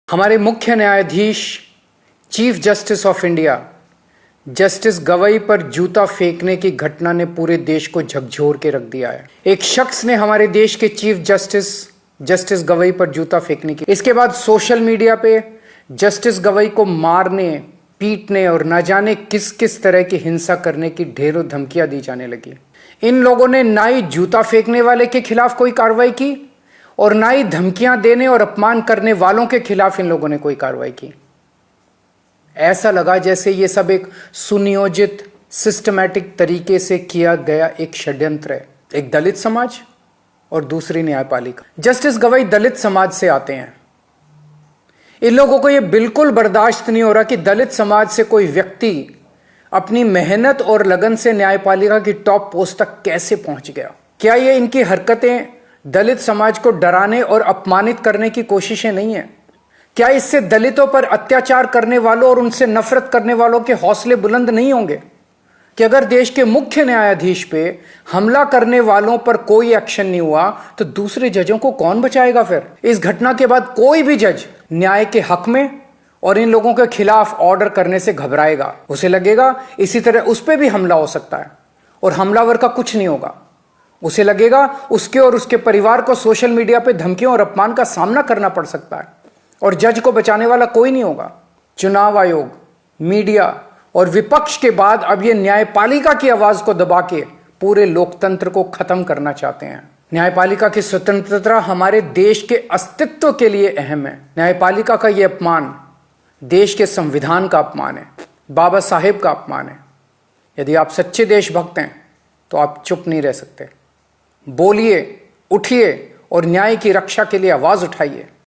हमारे मुख्य न्यायाधीश chief justice of India justice Gavai पर जूता फेंकने की घटना ने पूरे देश को झकझोर के रख दिया है। एक शख्स ने हमारे देश के चीफ जस्टिस गवई पर जूता फेंकने की, इसके बाद सोशल मीडिया पे जस्टिस गवई को मारने, पीटने और न जाने किस किस तरह की हिंसा करने की ढेरों धमकियां दी जाने लगी। इन लोगों ने ना ही जूता फेंकने वाले के खिलाफ कोई कार्रवाई की और ना ही धमकियां देने और अपमान करने वालों के खिलाफ इन लोगों ने कोई कार्रवाई की। ऐसा लगा जैसे ये सब एक सुनियोजित सिस्टमैटिक तरीके से किया गया एक षड्यंत्र है। एक दलित समाज और दूसरी न्यायपालिका। जस्टिस गवई दलित समाज से आते हैं। इन लोगों को यह बिल्कुल बर्दाश्त नहीं हो रहा कि दलित समाज से कोई व्यक्ति अपनी मेहनत और लगन से न्यायपालिका की टॉप पोस्ट तक कैसे पहुंच गया। क्या ये इनकी हरकतें दलित समाज को डराने और अपमानित करने की कोशिशें नहीं है? क्या इससे दलितों पर अत्याचार करने वालों और उनसे नफरत करने वालों के हौसले बुलंद नहीं होंगे कि अगर देश के मुख्य न्यायाधीश पे हमला करने वालों पर कोई एक्शन नहीं हुआ तो दूसरे जजों को कौन बचाएगा? फिर इस घटना के बाद कोई भी जज न्याय के हक में और इन लोगों के खिलाफ ऑर्डर करने से घबराएगा। उसे लगेगा इसी तरह उस पर भी हमला हो सकता है और हमलावर का कुछ नहीं होगा। उसे लगेगा उसके और उसके परिवार को सोशल मीडिया पे धमकियों और अपमान का सामना करना पड़ सकता है और जज को बचाने वाला कोई नहीं होगा। चुनाव आयोग, मीडिया और विपक्ष के बाद अब ये न्यायपालिका की आवाज को दबा के पूरे लोकतंत्र को खत्म करना चाहते हैं। न्यायपालिका की स्वतंत्रता हमारे देश के अस्तित्व के लिए अहम है। न्यायपालिका का ये अपमान देश के संविधान का अपमान है, बाबा साहेब का अपमान है। यदि आप सच्चे देशभक्त हैं तो आप चुप नहीं रह सकते। बोलिए, उठिए और न्याय की रक्षा के लिए आवाज उठाइए।